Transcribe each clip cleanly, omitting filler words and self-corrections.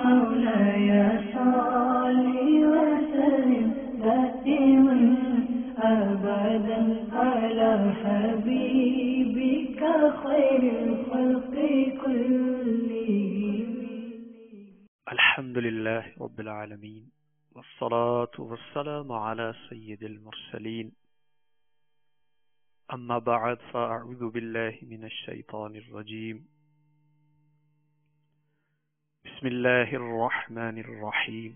مولاي صل وسلم دائما أبدا على حبيبك خير الخلق كلهم. الحمد لله رب العالمين والصلاة والسلام على سيد المرسلين أما بعد فأعوذ بالله من الشيطان الرجيم. بسم الله الرحمن الرحيم.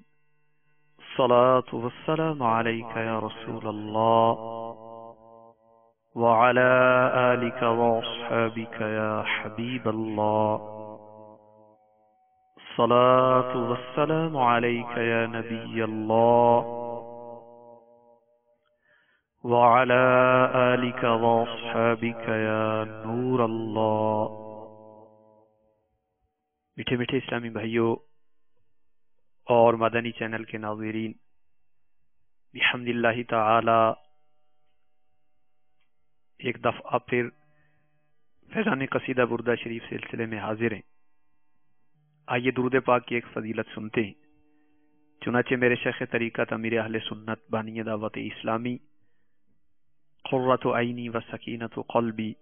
الصلاة والسلام عليك يا رسول الله وعلى آلك وأصحابك يا حبيب الله. الصلاة والسلام عليك يا نبي الله وعلى آلك وأصحابك يا نور الله. میٹھے میٹھے اسلامی بھائیوں اور مدنی چینل کے ناظرین، بحمد اللہ تعالی ایک دفعہ پھر فیضان قصیدہ بردہ شریف سلسلے میں حاضر ہیں. آئیے درود پاک کی ایک فضیلت سنتے ہیں. چنانچہ میرے شیخ طریقت امیر اہل سنت بانی دعوت اسلامی قرۃ عینی و سکینۃ قلبی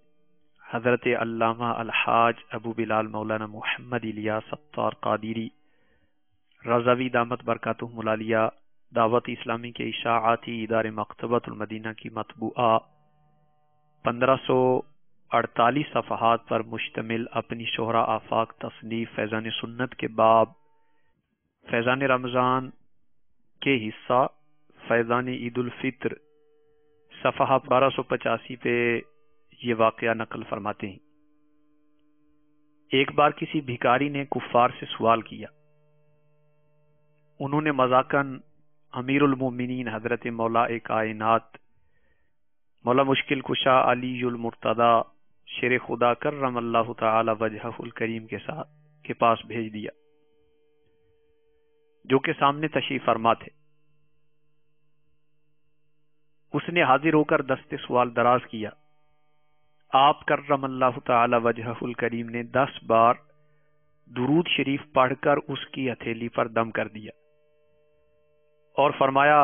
حضرت علامہ الحاج ابو بلال مولانا محمد الیاس ستار قادری رضوی دامت برکاتہم العالیہ دعوت اسلامی کے اشاعاتی ادارے مکتبۃ المدینہ کی مطبوعہ 1548 صفحات پر مشتمل اپنی شہرا آفاق تصنیف فیضان سنت کے باب فیضان رمضان کے حصہ فیضان عید الفطر صفحہ 1285 پہ یہ واقعہ نقل فرماتے ہیں. ایک بار کسی بھکاری نے کفار سے سوال کیا. انہوں نے مذاقاً امیر المومنین حضرت مولا کائنات مولا مشکل کشا علی المرتضی شیر خدا کرم اللہ تعالی وجہہ الکریم کے پاس بھیج دیا، جو کہ سامنے تشریف فرما تھے. اس نے حاضر ہو کر دست سوال دراز کیا. آپ کرم اللہ تعالی وجہہ الکریم نے 10 بار درود شریف پڑھ کر اس کی ہتھیلی پر دم کر دیا اور فرمایا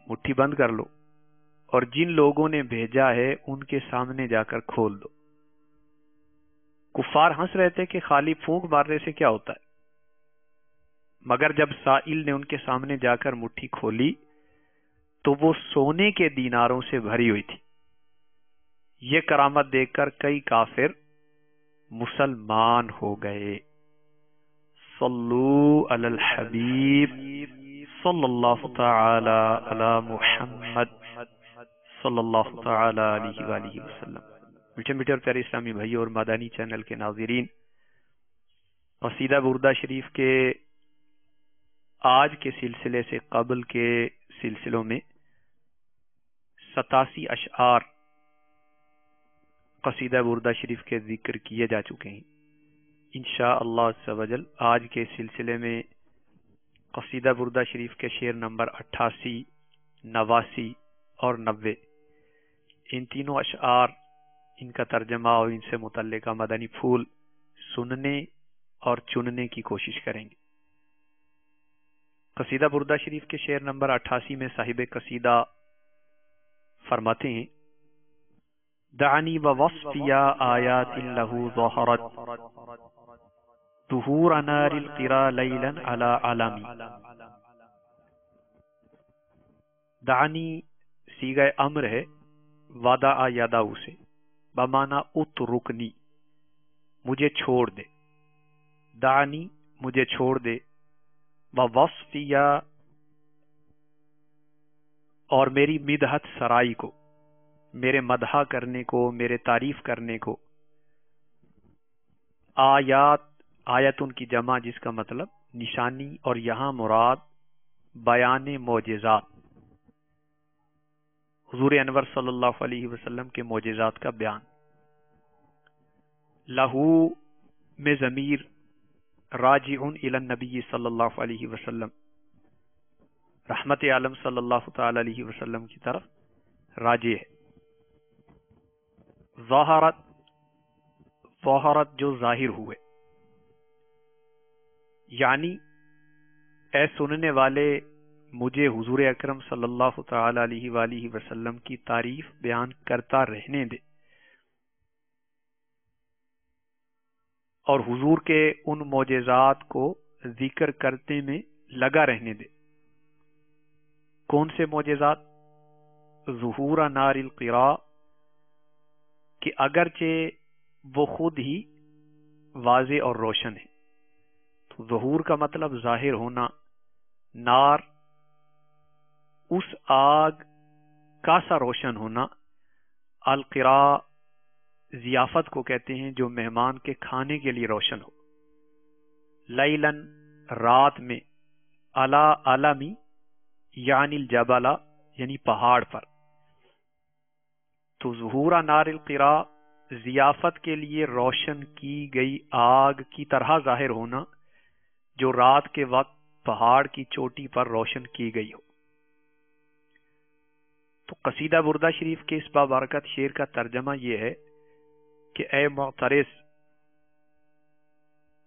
مٹھی بند کر لو اور جن لوگوں نے بھیجا ہے ان کے سامنے جا کر کھول دو. کفار ہنس رہے تھے کہ خالی پھونک مارنے سے کیا ہوتا ہے، مگر جب سائل نے ان کے سامنے جا کر مٹھی کھولی تو وہ سونے کے دیناروں سے بھری ہوئی تھی. یہ کرامت دیکھ کر کئی کافر مسلمان ہو گئے. صلو علی الحبیب صلی اللہ تعالی علی محمد صلی اللہ تعالی علیہ وآلہ وسلم. میٹھے میٹھے اور پیارے اسلامی بھائی اور مدنی چینل کے ناظرین، قصیدہ بردہ شریف کے آج کے سلسلے سے قبل کے سلسلوں میں 87 اشعار قصیدہ بردہ شریف کے ذکر کیے جا چکے ہیں. انشاءاللہ عز و جل آج کے سلسلے میں قصیدہ بردہ شریف کے شعر نمبر 88، 89 اور 90 ان تینوں اشعار، ان کا ترجمہ اور ان سے متعلقہ مدنی پھول سننے اور چننے کی کوشش کریں گے. قصیدہ بردہ شریف کے شعر نمبر 88 میں صاحب قصیدہ فرماتے ہیں: دعنی ووصفیا آیات لہو ظہرت ظہور نار القرا لیلا علی عالمی. دعنی صیغہ امر ہے، وعدہ یدعو سے، بمعنی اترکنی مجھے چھوڑ دے. دعنی مجھے چھوڑ دے، ووصفیا اور میری مدحت سرائی کو، میرے مدح کرنے کو، میرے تعریف کرنے کو. آیت ان کی جمع جس کا مطلب نشانی، اور یہاں مراد بیان معجزات، حضور انور صلی اللہ علیہ وسلم کے معجزات کا بیان. لہو میں ضمیر راجع الی النبی صلی اللہ علیہ وسلم، رحمت عالم صلی اللہ تعالی علیہ وسلم کی طرف راجع ہے. ظہرت جو ظاہر ہوئے، یعنی اے سننے والے مجھے حضور اکرم صلی اللہ تعالی علیہ وآلہ وسلم کی تعریف بیان کرتا رہنے دے اور حضور کے ان معجزات کو ذکر کرتے میں لگا رہنے دے۔ کون سے معجزات؟ ظہور نار القراء، کہ اگرچہ وہ خود ہی واضح اور روشن ہے، تو ظہور کا مطلب ظاہر ہونا، نار اس آگ کا سا روشن ہونا، القراء ضیافت کو کہتے ہیں جو مہمان کے کھانے کے لیے روشن ہو، لیلن رات میں، علی علمی یعنی الجبل یعنی پہاڑ پر، تو ظہور نار القراء ضیافت کے لیے روشن کی گئی آگ کی طرح ظاہر ہونا جو رات کے وقت پہاڑ کی چوٹی پر روشن کی گئی ہو۔ تو قصیدہ بردہ شریف کے اس بابرکت شعر کا ترجمہ یہ ہے کہ اے معترض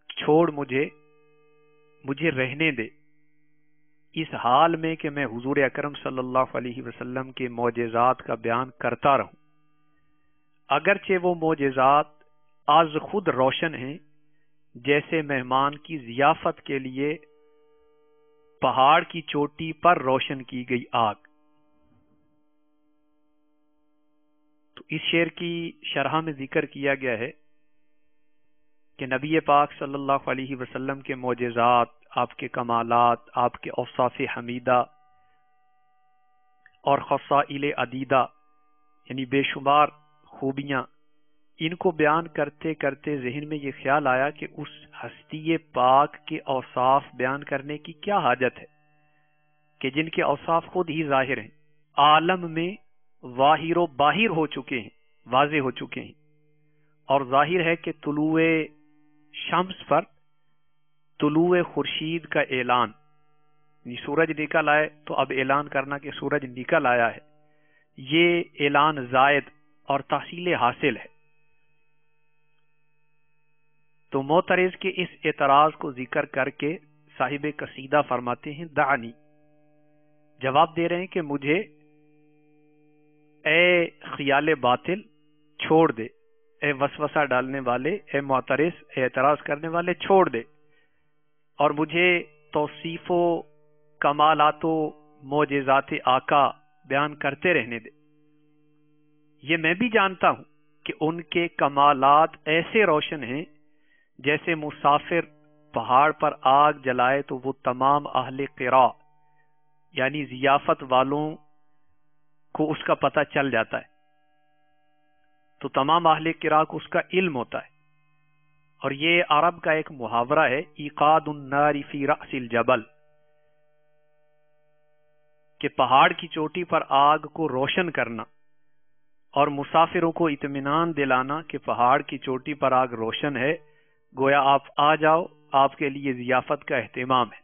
چھوڑ مجھے رہنے دے اس حال میں کہ میں حضور اکرم صلی اللہ علیہ وسلم کے معجزات کا بیان کرتا رہوں، اگرچہ وہ معجزات از خود روشن ہیں جیسے مہمان کی ضیافت کے لیے پہاڑ کی چوٹی پر روشن کی گئی آگ۔ تو اس شعر کی شرح میں ذکر کیا گیا ہے کہ نبی پاک صلی اللہ علیہ وسلم کے معجزات، آپ کے کمالات، آپ کے اوصاف حمیدہ اور خصائل عدیدہ یعنی بے شمار خوبیاں، ان کو بیان کرتے کرتے ذہن میں یہ خیال آیا کہ اس ہستی پاک کے اوصاف بیان کرنے کی کیا حاجت ہے کہ جن کے اوصاف خود ہی ظاہر ہیں، عالم میں ظاہر و باہر ہو چکے ہیں، واضح ہو چکے ہیں، اور ظاہر ہے کہ طلوع شمس پر طلوع خورشید کا اعلان، یعنی سورج نکل آئے تو اب اعلان کرنا کہ سورج نکل آیا ہے، یہ اعلان زائد اور تحصیل حاصل ہے۔ تو معترض کے اس اعتراض کو ذکر کر کے صاحب قصیدہ فرماتے ہیں دعنی، جواب دے رہے ہیں کہ مجھے اے خیال باطل چھوڑ دے، اے وسوسہ ڈالنے والے، اے معترض، اے اعتراض کرنے والے چھوڑ دے، اور مجھے توصیف و کمالات و معجزات آقا بیان کرتے رہنے دے۔ یہ میں بھی جانتا ہوں کہ ان کے کمالات ایسے روشن ہیں جیسے مسافر پہاڑ پر آگ جلائے تو وہ تمام اہل قرا یعنی ضیافت والوں کو اس کا پتہ چل جاتا ہے، تو تمام اہل قرا کو اس کا علم ہوتا ہے۔ اور یہ عرب کا ایک محاورہ ہے، ایقاد النار فی رأس الجبل، کہ پہاڑ کی چوٹی پر آگ کو روشن کرنا اور مسافروں کو اطمینان دلانا کہ پہاڑ کی چوٹی پر آگ روشن ہے، گویا آپ آ جاؤ، آپ کے لیے ضیافت کا اہتمام ہے۔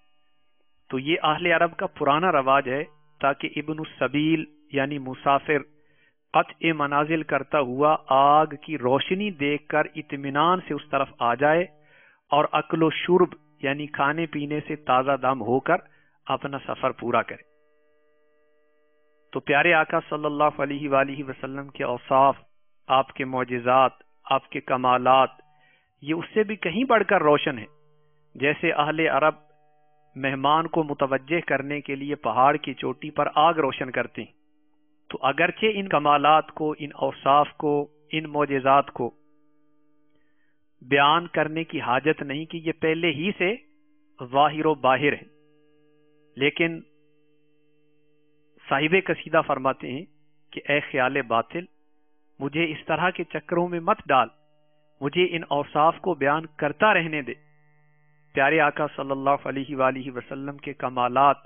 تو یہ اہل عرب کا پرانا رواج ہے تاکہ ابن السبیل یعنی مسافر قطع منازل کرتا ہوا آگ کی روشنی دیکھ کر اطمینان سے اس طرف آ جائے اور اکل و شرب یعنی کھانے پینے سے تازہ دم ہو کر اپنا سفر پورا کرے۔ تو پیارے آقا صلی اللہ علیہ وآلہ وسلم کے اوصاف، آپ کے معجزات، آپ کے کمالات، یہ اس سے بھی کہیں بڑھ کر روشن ہے۔ جیسے اہل عرب مہمان کو متوجہ کرنے کے لیے پہاڑ کی چوٹی پر آگ روشن کرتے ہیں، تو اگرچہ ان کمالات کو، ان اوصاف کو، ان معجزات کو بیان کرنے کی حاجت نہیں کہ یہ پہلے ہی سے ظاہر و باہر ہیں، لیکن صاحب قصیدہ فرماتے ہیں کہ اے خیال باطل مجھے اس طرح کے چکروں میں مت ڈال، مجھے ان اوصاف کو بیان کرتا رہنے دے، پیارے آقا صلی اللہ علیہ وآلہ وسلم کے کمالات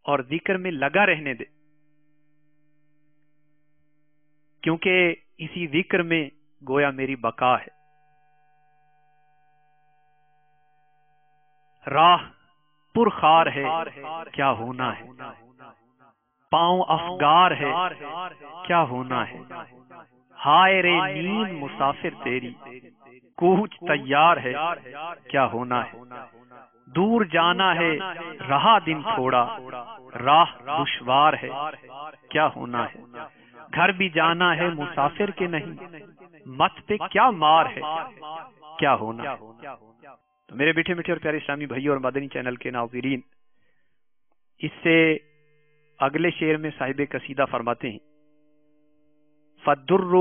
اور ذکر میں لگا رہنے دے، کیونکہ اسی ذکر میں گویا میری بقا ہے۔ راہ پرخار ہے کیا ہونا ہے، پاؤں افگار ہے کیا ہونا ہے، ہائے رے نیند مسافر تیری، کوچ تیار ہے کیا ہونا ہے، دور جانا ہے رہا دن تھوڑا، راہ دشوار ہے کیا ہونا ہے، گھر بھی جانا ہے مسافر کے نہیں، مت پہ کیا مار ہے کیا ہونا ہے۔ تو میرے میٹھے میٹھے اور پیارے اسلامی بھائیوں اور مدنی چینل کے ناظرین، اس سے اگلے شعر میں صاحب قصیدہ فرماتے ہیں فَالدُّرُّ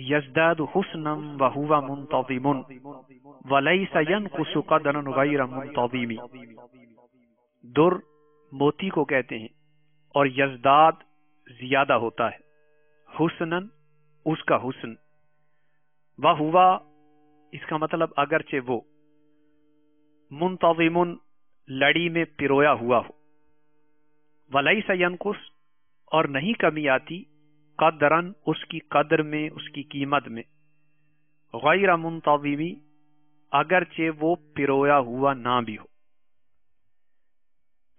يَزْدَادُ حُسْنًا وَهُوَ مُنْتَظِمٌ وَلَيْسَ يَنْقُصُ قَدْرًا غَيْرَ مُنْتَظِمِ۔ در موتی کو کہتے ہیں، اور یزداد زیادہ ہوتا ہے، حسنًا اس کا حسن، وَهُوَ اس کا مطلب اگرچہ وہ، منتظم لڑی میں پرویا ہوا ہو، وَلَيْسَ يَنْقُصُ اور نہیں کمی آتی، قدرن اس کی قدر میں، اس کی قیمت میں، غیر منتظمی اگرچہ وہ پرویا ہوا نہ بھی ہو۔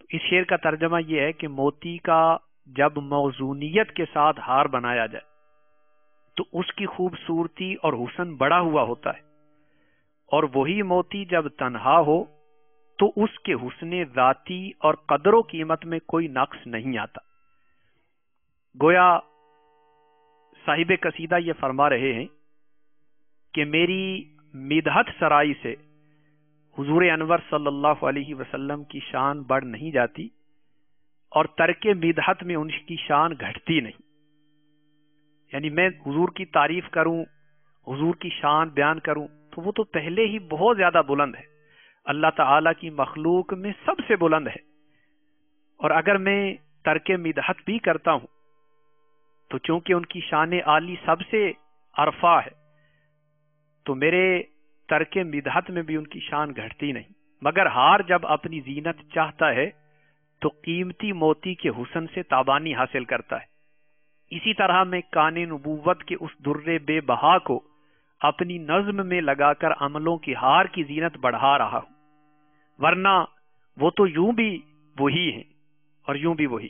اس شعر کا ترجمہ یہ ہے کہ موتی کا جب موزونیت کے ساتھ ہار بنایا جائے تو اس کی خوبصورتی اور حسن بڑا ہوا ہوتا ہے، اور وہی موتی جب تنہا ہو تو اس کے حسن ذاتی اور قدر و قیمت میں کوئی نقص نہیں آتا۔ گویا صاحب قصیدہ یہ فرما رہے ہیں کہ میری مدحت سرائی سے حضور انور صلی اللہ علیہ وسلم کی شان بڑھ نہیں جاتی، اور ترک مدحت میں ان کی شان گھٹتی نہیں۔ یعنی میں حضور کی تعریف کروں، حضور کی شان بیان کروں تو وہ تو پہلے ہی بہت زیادہ بلند ہے، اللہ تعالی کی مخلوق میں سب سے بلند ہے، اور اگر میں ترک مدحت بھی کرتا ہوں تو چونکہ ان کی شان عالی سب سے عرفہ ہے تو میرے ترک مدحت میں بھی ان کی شان گھٹتی نہیں، مگر ہار جب اپنی زینت چاہتا ہے تو قیمتی موتی کے حسن سے تابانی حاصل کرتا ہے۔ اسی طرح میں کان نبوت کے اس در بے بہا کو اپنی نظم میں لگا کر عملوں کی ہار کی زینت بڑھا رہا ہوں، ورنہ وہ تو یوں بھی وہی ہیں اور یوں بھی وہی۔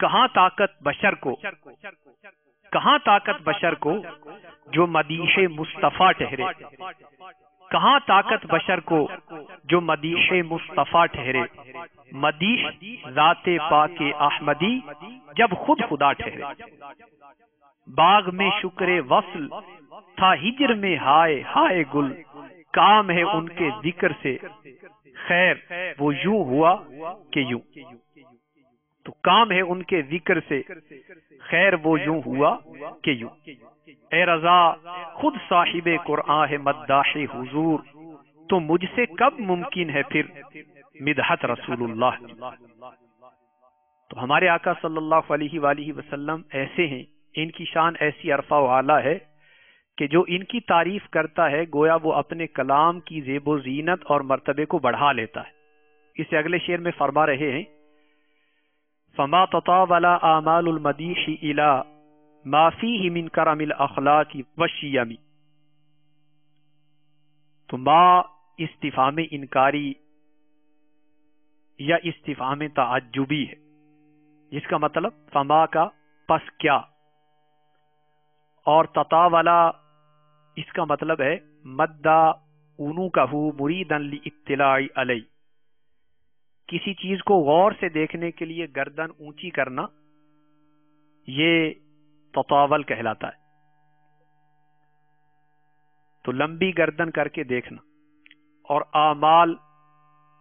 کہاں طاقت بشر کو، کہاں طاقت بشر کو جو مدیح مصطفیٰ ٹھہرے، کہاں طاقت بشر کو جو مدیح مصطفیٰ ٹھہرے، مدیح ذات پاک احمدی جب خود خدا ٹھہرے۔ باغ میں شکر وصل تھا ہجر میں ہائے ہائے گل، کام ہے ان کے ذکر سے خیر وہ یوں ہوا کہ یوں۔ تو کام ہے ان کے ذکر سے خیر وہ یوں ہوا کہ یوں۔ اے رضا خود صاحب قرآن ہے مداح حضور، تو مجھ سے کب ممکن ہے پھر مدحت رسول اللہ۔ تو ہمارے آقا صلی اللہ علیہ وآلہ وسلم ایسے ہیں، ان کی شان ایسی عرفہ و اعلیٰ ہے کہ جو ان کی تعریف کرتا ہے گویا وہ اپنے کلام کی زیب و زینت اور مرتبے کو بڑھا لیتا ہے۔ اسے اگلے شعر میں فرما رہے ہیں فما تطاول اعمال المدیح الى ما فیہ من کرم الاخلاق والشیم۔ تو ما استفہام انکاری یا استفہام تعجبی ہے، جس کا مطلب فما کا پس کیا، اور تطاولا اس کا مطلب ہے مدّا عنقہ مریدا لاطلاع علیہ، کسی چیز کو غور سے دیکھنے کے لیے گردن اونچی کرنا، یہ تطاول کہلاتا ہے۔ تو لمبی گردن کر کے دیکھنا، اور اعمال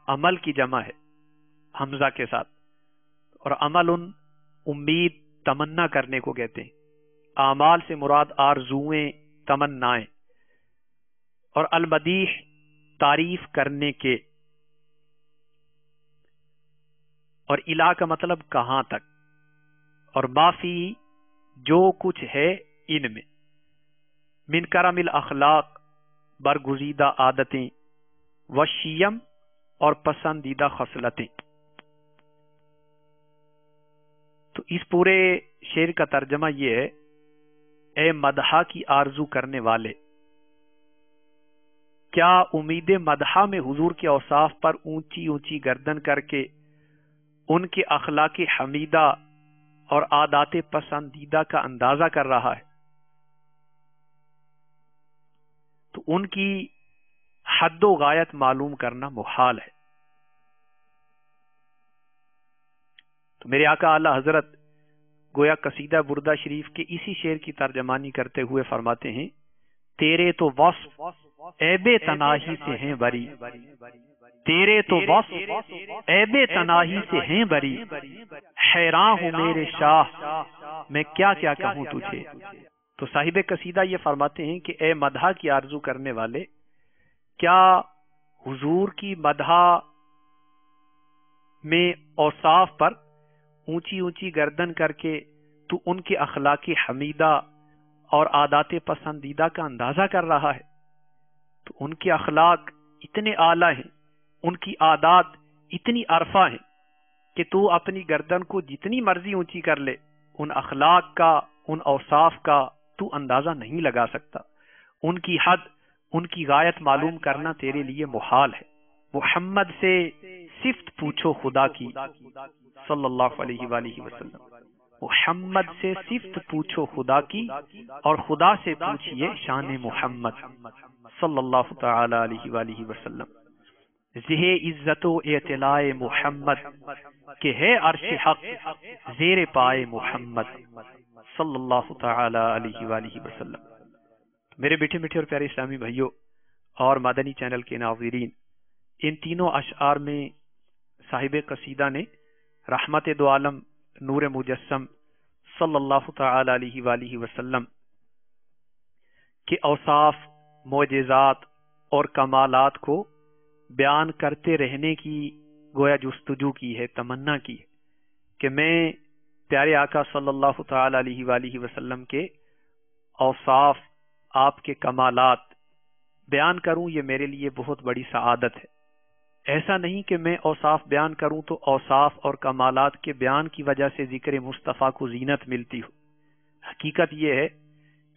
عمل کی جمع ہے حمزہ کے ساتھ، اور عمل امید تمنا کرنے کو کہتے ہیں۔ اعمال سے مراد آرزوئیں، تمنائیں، اور المدیح تعریف کرنے کے، اور الہ کا مطلب کہاں تک، اور معافی جو کچھ ہے ان میں، من کرم الاخلاق برگزیدہ عادتیں، وشیم اور پسندیدہ خصلتیں۔ تو اس پورے شعر کا ترجمہ یہ ہے، اے مدحہ کی آرزو کرنے والے، کیا امید مدحہ میں حضور کے اوصاف پر اونچی اونچی گردن کر کے ان کے اخلاق حمیدہ اور عادات پسندیدہ کا اندازہ کر رہا ہے؟ تو ان کی حد و غایت معلوم کرنا محال ہے۔ تو میرے آقا اعلی حضرت گویا قصیدہ بردہ شریف کے اسی شعر کی ترجمانی کرتے ہوئے فرماتے ہیں، تیرے تو وصف عیب تناہی سے ہیں بری، تیرے تو وصف عیب تناہی سے ہیں بری، حیران ہوں میرے شاہ میں کیا کیا کہوں تجھے۔ تو صاحب قصیدہ یہ فرماتے ہیں کہ اے مدح کی آرزو کرنے والے، کیا حضور کی مدح میں اوصاف پر اونچی اونچی گردن کر کے تو ان کے اخلاق حمیدہ اور عادات پسندیدہ کا اندازہ کر رہا ہے؟ تو ان کے اخلاق اتنے اعلیٰ ہیں، ان کی عادات اتنی عرفہ ہیں کہ تو اپنی گردن کو جتنی مرضی اونچی کر لے، ان اخلاق کا، ان اوصاف کا تو اندازہ نہیں لگا سکتا۔ ان کی حد، ان کی غایت معلوم کرنا تیرے لیے محال ہے۔ محمد سے صفت پوچھو خدا کی صلی اللہ علیہ وآلہ وسلم، محمد سے صفت پوچھو خدا کی اور خدا سے پوچھئے شان محمد صلی اللہ تعالی علیہ وآلہ وسلم۔ زہ عزت و اطلاع محمد کہ ہے عرش حق زیر پائے محمد صلی اللہ تعالی علیہ وآلہ وسلم۔ میرے میٹھے میٹھے اور پیارے اسلامی بھائیوں اور مدنی چینل کے ناظرین، ان تینوں اشعار میں صاحب قصیدہ نے رحمت دو عالم نور مجسم صلی اللہ تعالی علیہ وآلہ وسلم کے اوصاف، معجزات اور کمالات کو بیان کرتے رہنے کی گویا جستجو کی ہے، تمنا کی ہے کہ میں پیارے آقا صلی اللہ تعالی علیہ وآلہ وسلم کے اوصاف، آپ کے کمالات بیان کروں، یہ میرے لیے بہت بڑی سعادت ہے۔ ایسا نہیں کہ میں اوصاف بیان کروں تو اوصاف اور کمالات کے بیان کی وجہ سے ذکر مصطفیٰ کو زینت ملتی ہو۔ حقیقت یہ ہے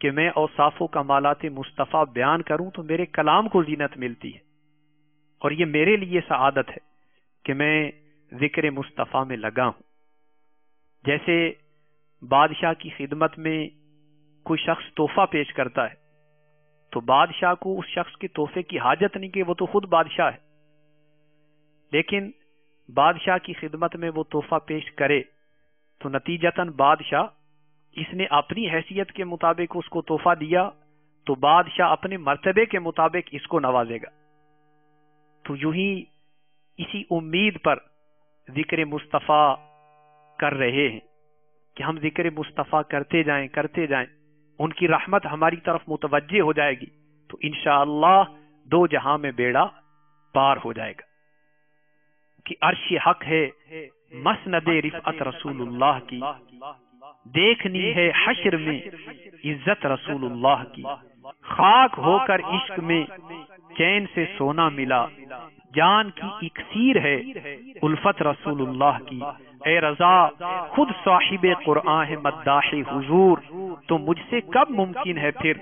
کہ میں اوصاف و کمالات مصطفیٰ بیان کروں تو میرے کلام کو زینت ملتی ہے، اور یہ میرے لیے سعادت ہے کہ میں ذکر مصطفیٰ میں لگا ہوں۔ جیسے بادشاہ کی خدمت میں کوئی شخص تحفہ پیش کرتا ہے تو بادشاہ کو اس شخص کے تحفے کی حاجت نہیں کہ وہ تو خود بادشاہ ہے، لیکن بادشاہ کی خدمت میں وہ تحفہ پیش کرے تو نتیجتاً بادشاہ، اس نے اپنی حیثیت کے مطابق اس کو تحفہ دیا تو بادشاہ اپنے مرتبے کے مطابق اس کو نوازے گا۔ تو یوں ہی اسی امید پر ذکر مصطفیٰ کر رہے ہیں کہ ہم ذکر مصطفیٰ کرتے جائیں، ان کی رحمت ہماری طرف متوجہ ہو جائے گی تو انشاءاللہ دو جہاں میں بیڑا پار ہو جائے گا۔ کہ عرش حق ہے مسند رفعت رسول اللہ کی، دیکھنی ہے حشر میں عزت رسول اللہ کی، خاک ہو کر عشق میں چین سے سونا ملا، جان کی اکسیر ہے الفت رسول اللہ کی۔ اے رضا خود صاحب قرآن ہے مداح حضور، تو مجھ سے کب ممکن ہے پھر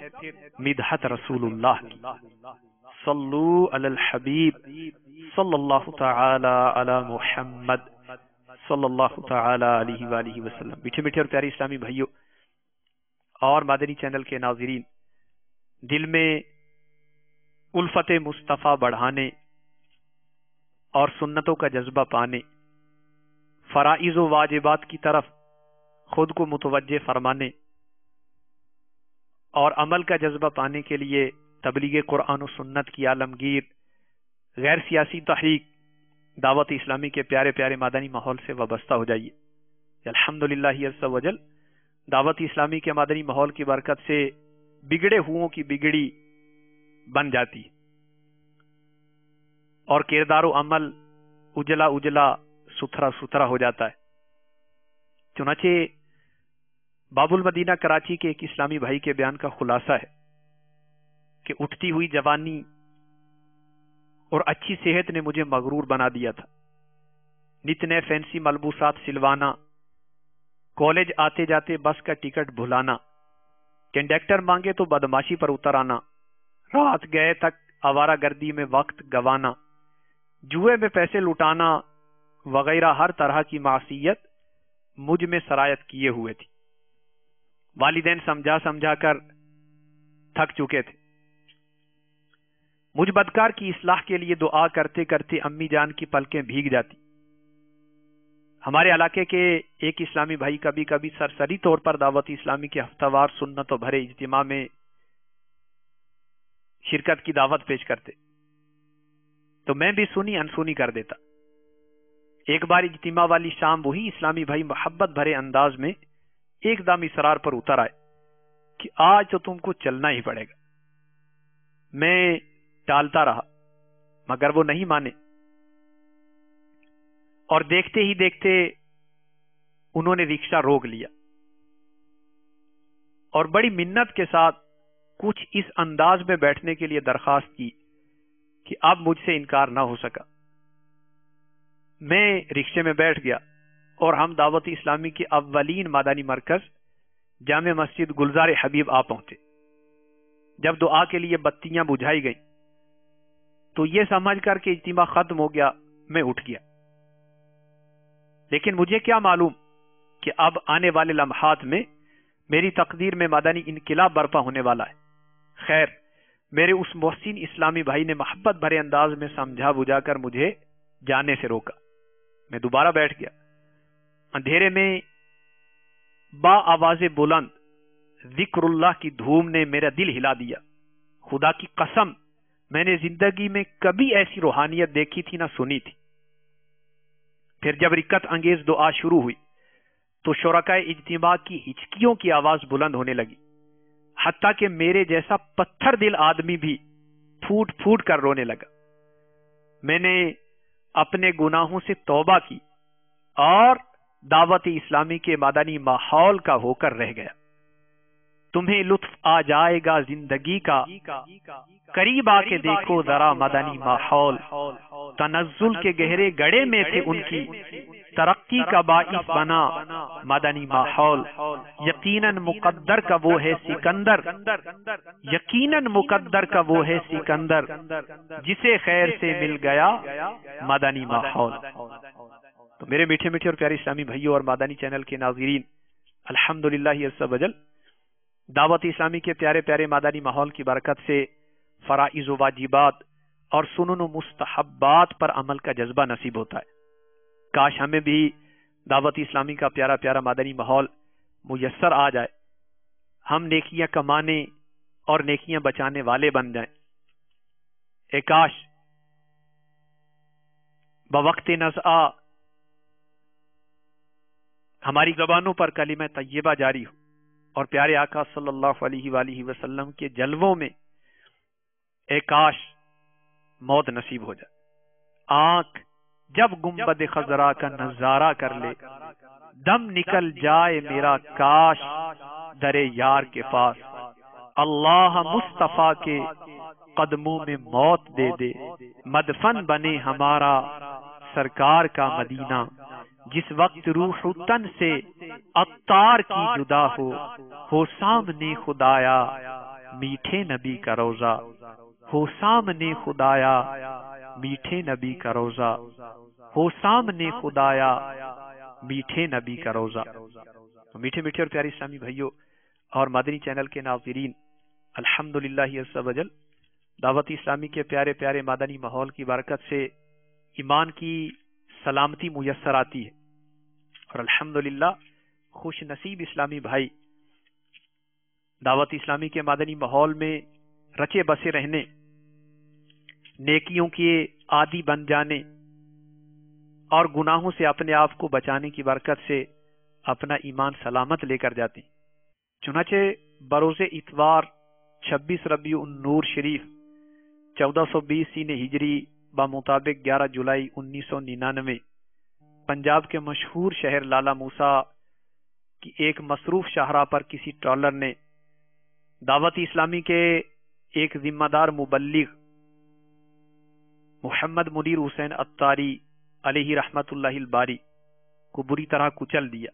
مدحت رسول اللہ کی۔ صلو علی الحبیب صلی اللہ تعالی علی محمد صلی اللہ تعالی علیہ وآلہ وسلم۔ میٹھے میٹھے اور پیارے اسلامی بھائیوں اور مدنی چینل کے ناظرین، دل میں الفت مصطفیٰ بڑھانے اور سنتوں کا جذبہ پانے، فرائض و واجبات کی طرف خود کو متوجہ فرمانے اور عمل کا جذبہ پانے کے لیے تبلیغ قرآن و سنت کی عالمگیر غیر سیاسی تحریک دعوت اسلامی کے پیارے پیارے مدنی ماحول سے وابستہ ہو جائیے۔ الحمدللہ عز و جل دعوت اسلامی کے مدنی ماحول کی برکت سے بگڑے ہوئوں کی بگڑی بن جاتی اور کردار و عمل اجلا اجلا ستھرا ستھرا ہو جاتا ہے۔ چنانچہ باب المدینہ کراچی کے ایک اسلامی بھائی کے بیان کا خلاصہ ہے کہ اٹھتی ہوئی جوانی اور اچھی صحت نے مجھے مغرور بنا دیا تھا۔ نت نئے فینسی ملبوسات سلوانا، کالج آتے جاتے بس کا ٹکٹ بھلانا، کنڈکٹر مانگے تو بدماشی پر اتر آنا، رات گئے تک آوارہ گردی میں وقت گوانا، جوئے میں پیسے لٹانا وغیرہ ہر طرح کی معصیت مجھ میں سرایت کیے ہوئے تھی۔ والدین سمجھا کر تھک چکے تھے، مجھ بدکار کی اصلاح کے لیے دعا کرتے کرتے امی جان کی پلکیں بھیگ جاتی۔ ہمارے علاقے کے ایک اسلامی بھائی کبھی کبھی سرسری طور پر دعوت اسلامی کے ہفتہ وار سنتوں بھرے اجتماع میں شرکت کی دعوت پیش کرتے، تو میں بھی سنی انسنی کر دیتا۔ ایک بار اجتماع والی شام وہی اسلامی بھائی محبت بھرے انداز میں ایک دم اصرار پر اتر آئے کہ آج تو تم کو چلنا ہی پڑے گا۔ میں ٹالتا رہا مگر وہ نہیں مانے، اور دیکھتے ہی دیکھتے انہوں نے رکشہ روک لیا اور بڑی منت کے ساتھ کچھ اس انداز میں بیٹھنے کے لیے درخواست کی کہ اب مجھ سے انکار نہ ہو سکا۔ میں رکشے میں بیٹھ گیا اور ہم دعوت اسلامی کے اولین مدنی مرکز جامع مسجد گلزار حبیب آ پہنچے۔ جب دعا کے لیے بتیاں بجھائی گئیں تو یہ سمجھ کر کہ اجتماع ختم ہو گیا میں اٹھ گیا، لیکن مجھے کیا معلوم کہ اب آنے والے لمحات میں میری تقدیر میں مدنی انقلاب برپا ہونے والا ہے۔ خیر، میرے اس محسن اسلامی بھائی نے محبت بھرے انداز میں سمجھا بجھا کر مجھے جانے سے روکا۔ میں دوبارہ بیٹھ گیا۔ اندھیرے میں با آواز بلند ذکر اللہ کی دھوم نے میرا دل ہلا دیا۔ خدا کی قسم، میں نے زندگی میں کبھی ایسی روحانیت دیکھی تھی نہ سنی تھی۔ پھر جب رکت انگیز دعا شروع ہوئی تو شرکائے اجتماع کی ہچکیوں کی آواز بلند ہونے لگی، حتیٰ کہ میرے جیسا پتھر دل آدمی بھی پھوٹ پھوٹ کر رونے لگا۔ میں نے اپنے گناہوں سے توبہ کی اور دعوت اسلامی کے مدنی ماحول کا ہو کر رہ گیا۔ تمہیں لطف آ جائے گا زندگی کا، قریب آ کے دیکھو ذرا مدنی ماحول۔ تنزل کے گہرے گڑھے میں تھے ان کی، ترقی کا باعث بنا مدنی ماحول۔ یقیناً مقدر کا وہ ہے سکندر، یقیناً مقدر کا وہ ہے سکندر، جسے خیر سے مل گیا مدنی ماحول۔ تو میرے میٹھے میٹھے اور پیارے اسلامی بھائیوں اور مدنی چینل کے ناظرین، الحمدللہ عز وجل دعوت اسلامی کے پیارے پیارے مدنی ماحول کی برکت سے فرائض و واجبات اور سنن و مستحبات پر عمل کا جذبہ نصیب ہوتا ہے۔ کاش ہمیں بھی دعوت اسلامی کا پیارا پیارا مدنی ماحول میسر آ جائے، ہم نیکیاں کمانے اور نیکیاں بچانے والے بن جائیں۔ اے کاش بوقت نزع ہماری زبانوں پر کلمہ طیبہ جاری ہو اور پیارے آقا صلی اللہ علیہ وآلہ وسلم کے جلووں میں اے کاش موت نصیب ہو جائے۔ آنکھ جب گنبد خضرا کا نظارہ کر لے، دم نکل جائے میرا کاش در یار کے پاس۔ اللہ مصطفیٰ کے قدموں میں موت دے دے، مدفن بنے ہمارا سرکار کا مدینہ۔ جس وقت روح تن سے عطار کی جدا ہو سامنے خدایا میٹھے نبی کا روزہ، ہو سامنے خدایا میٹھے نبی کا روزہ، ہو سامنے خدایا میٹھے نبی کا روزہ۔ میٹھے میٹھے اور پیارے اسلامی بھائیوں اور مدنی چینل کے ناظرین، الحمدللہ عز وجل دعوت اسلامی کے پیارے پیارے مدنی ماحول کی برکت سے ایمان کی سلامتی میسر آتی ہے، اور الحمدللہ خوش نصیب اسلامی بھائی دعوت اسلامی کے مدنی ماحول میں رچے بسے رہنے، نیکیوں کے عادی بن جانے اور گناہوں سے اپنے آپ کو بچانے کی برکت سے اپنا ایمان سلامت لے کر جاتے ہیں۔ چنانچہ بروز اتوار 26 ربیع النور شریف 1420 سین ہجری بمطابق 11 جولائی 1999 پنجاب کے مشہور شہر لالا موسیٰ کی ایک مصروف شاہراہ پر کسی ٹرالر نے دعوت اسلامی کے ایک ذمہ دار مبلغ محمد منیر حسین عطاری علیہ رحمت اللہ الباری کو بری طرح کچل دیا،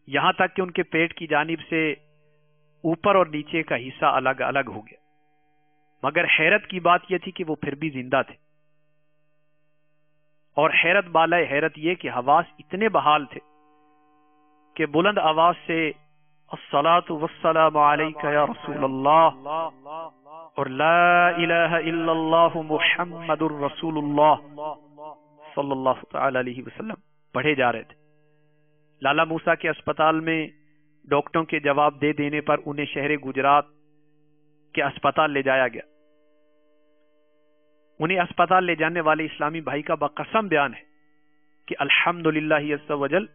یہاں تک کہ ان کے پیٹ کی جانب سے اوپر اور نیچے کا حصہ الگ الگ ہو گیا۔ مگر حیرت کی بات یہ تھی کہ وہ پھر بھی زندہ تھے، اور حیرت بالائے حیرت یہ کہ حواس اتنے بحال تھے کہ بلند آواز سے الصلاۃ والسلام علیک یا رسول اللہ اور لا الہ الا اللہ محمد الرسول اللہ صلی اللہ تعالی علیہ وسلم پڑھے جا رہے تھے۔ لالا موسیٰ کے اسپتال میں ڈاکٹروں کے جواب دے دینے پر انہیں شہر گجرات کے اسپتال لے جایا گیا۔ انہیں اسپتال لے جانے والے اسلامی بھائی کا بقسم بیان ہے کہ الحمدللہ عز وجل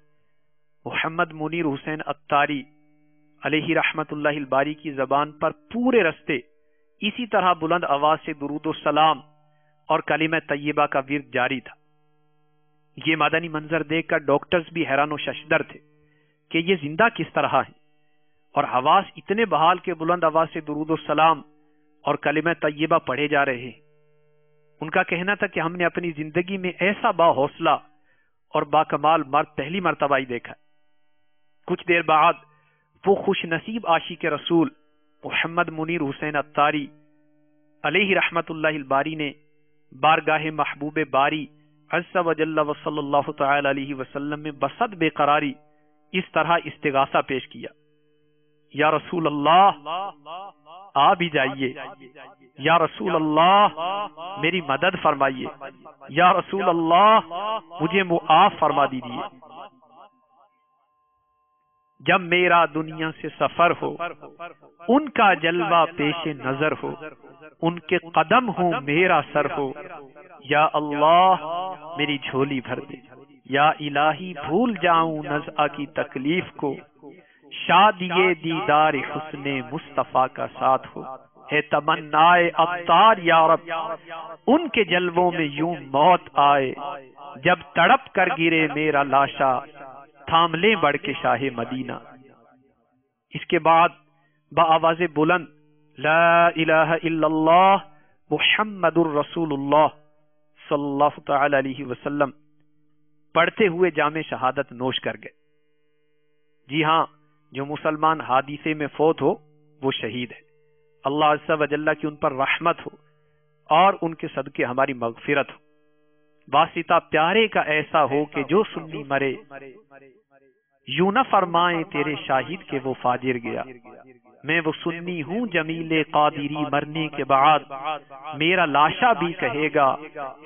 محمد منیر حسین اتاری علیہ رحمت اللہ الباری کی زبان پر پورے رستے اسی طرح بلند آواز سے درود و سلام اور کلمہ طیبہ کا ورد جاری تھا۔ یہ مدنی منظر دیکھ کر ڈاکٹرز بھی حیران و ششدر تھے کہ یہ زندہ کس طرح ہے، اور حواس اتنے بحال کے بلند آواز سے درود و سلام اور کلمہ طیبہ پڑھے جا رہے ہیں۔ ان کا کہنا تھا کہ ہم نے اپنی زندگی میں ایسا با حوصلہ اور با کمال مرد پہلی مرتبہ ہی دیکھا۔ کچھ دیر بعد وہ خوش نصیب عاشق رسول محمد منیر حسین اتاری علیہ رحمت اللہ الباری نے بارگاہ محبوب باری عز و جل و صلی اللہ تعالی علیہ وسلم میں بصد بے قراری اس طرح استغاثہ پیش کیا، یا رسول اللہ آ بھی جائیے، یا رسول اللہ میری مدد فرمائیے، یا رسول اللہ مجھے معاف فرما دیجیے۔ جب میرا دنیا سے سفر ہو ان کا جلوہ پیش نظر ہو، ان کے قدم ہو میرا سر ہو، یا اللہ میری جھولی بھر دے، یا الہی بھول جاؤں نزعہ کی تکلیف کو، شادی دیدار حسن مصطفیٰ کا ساتھ ہو، ہے تمنائے ابتار یا رب ان کے جلووں میں یوں موت آئے، جب تڑپ کر گرے میرا لاشا تھام لے بڑھ کے شاہ مدینہ۔ اس کے بعد بآواز بلند لا الہ الا اللہ محمد الرسول اللہ صلی اللہ تعالی علیہ وسلم پڑھتے ہوئے جام شہادت نوش کر گئے۔ جی ہاں، جو مسلمان حادثے میں فوت ہو وہ شہید ہے۔ اللہ عز و جل کی ان پر رحمت ہو اور ان کے صدقے ہماری مغفرت ہو۔ واسطہ پیارے کا ایسا ہو کہ جو سنی مرے، یوں نہ فرمائیں تیرے شاہد کے وہ فاجر گیا۔ میں وہ سنی ہوں جمیل قادری مرنے کے بعد میرا لاشا بھی کہے گا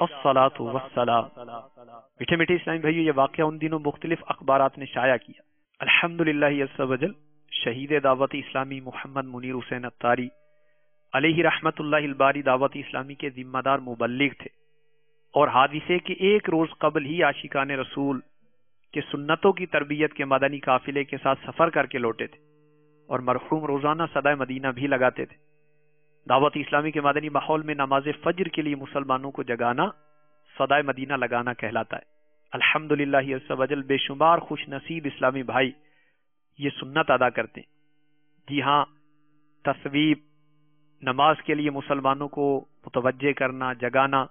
الصلاۃ والسلام۔ میٹھے میٹھے اسلامی بھائیو، یہ واقعہ ان دنوں مختلف اخبارات نے شائع کیا۔ الحمدللہ عز وجل شہید دعوت اسلامی محمد منیر حسین اتاری علیہ رحمت اللہ الباری دعوت اسلامی کے ذمہ دار مبلغ تھے، اور حادثے کے ایک روز قبل ہی عاشقان رسول کے سنتوں کی تربیت کے مدنی قافلے کے ساتھ سفر کر کے لوٹے تھے، اور مرحوم روزانہ صدائے مدینہ بھی لگاتے تھے۔ دعوت اسلامی کے مدنی ماحول میں نماز فجر کے لیے مسلمانوں کو جگانا صدائے مدینہ لگانا کہلاتا ہے۔ الحمدللہ عز وجل بے شمار خوش نصیب اسلامی بھائی یہ سنت ادا کرتے ہیں۔ جی ہاں، تصویب نماز کے لیے مسلمانوں کو متوجہ کرنا، جگانا،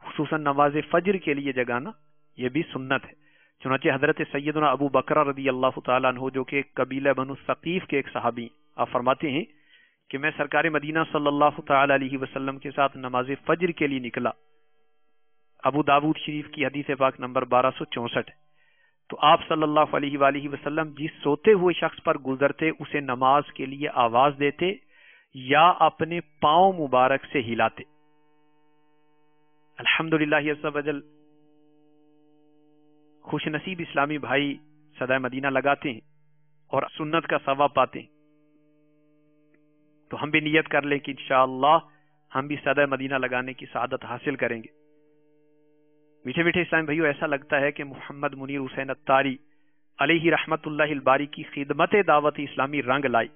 خصوصاً نماز فجر کے لیے جگانا، یہ بھی سنت ہے۔ چنانچہ حضرت سیدنا ابو بکر رضی اللہ تعالیٰ عنہ جو کہ قبیلہ بنو ثقیف کے ایک صحابی، آپ فرماتے ہیں کہ میں سرکار مدینہ صلی اللہ تعالی علیہ وسلم کے ساتھ نماز فجر کے لیے نکلا۔ ابو داود شریف کی حدیث پاک نمبر 1264 ہے۔ تو آپ صلی اللہ علیہ وآلہ وسلم جس سوتے ہوئے شخص پر گزرتے اسے نماز کے لیے آواز دیتے یا اپنے پاؤں مبارک سے ہلاتے۔ الحمدللہ عز وجل خوش نصیب اسلامی بھائی صدائے مدینہ لگاتے ہیں اور سنت کا ثواب پاتے ہیں۔ تو ہم بھی نیت کر لیں کہ انشاءاللہ ہم بھی صدائے مدینہ لگانے کی سعادت حاصل کریں گے۔ میٹھے میٹھے اسلام بھائیو، ایسا لگتا ہے کہ محمد منیر حسین اتاری علیہ رحمت اللہ الباری کی خدمت دعوت اسلامی رنگ لائی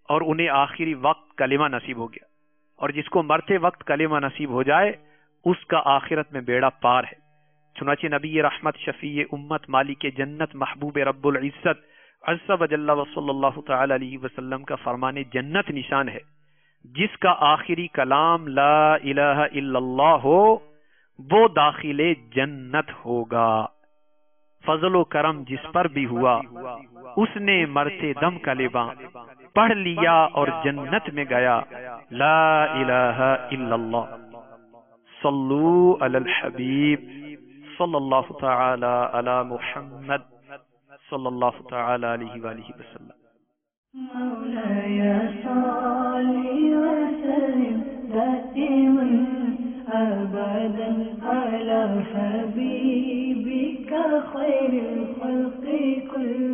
اور انہیں آخری وقت کلمہ نصیب ہو گیا، اور جس کو مرتے وقت کلمہ نصیب ہو جائے اس کا آخرت میں بیڑا پار ہے۔ چنانچہ نبی رحمت شفیع امت مالک جنت محبوب رب العزت عز و جل و صلی اللہ تعالی علیہ وسلم کا فرمان جنت نشان ہے، جس کا آخری کلام لا الہ الا اللہ ہو وہ داخل جنت ہوگا۔ فضل و کرم جس پر بھی ہوا اس نے مرتے دم کلمہ پڑھ لیا اور جنت میں گیا۔ لا الہ الا اللہ۔ صلو علی الحبیب صلی اللہ تعالی علی محمد صلی اللہ تعالی علیہ وآلہ وسلم۔ مولاي صل وسلم دائما أبدا على حبيبك خير الخلق كلهم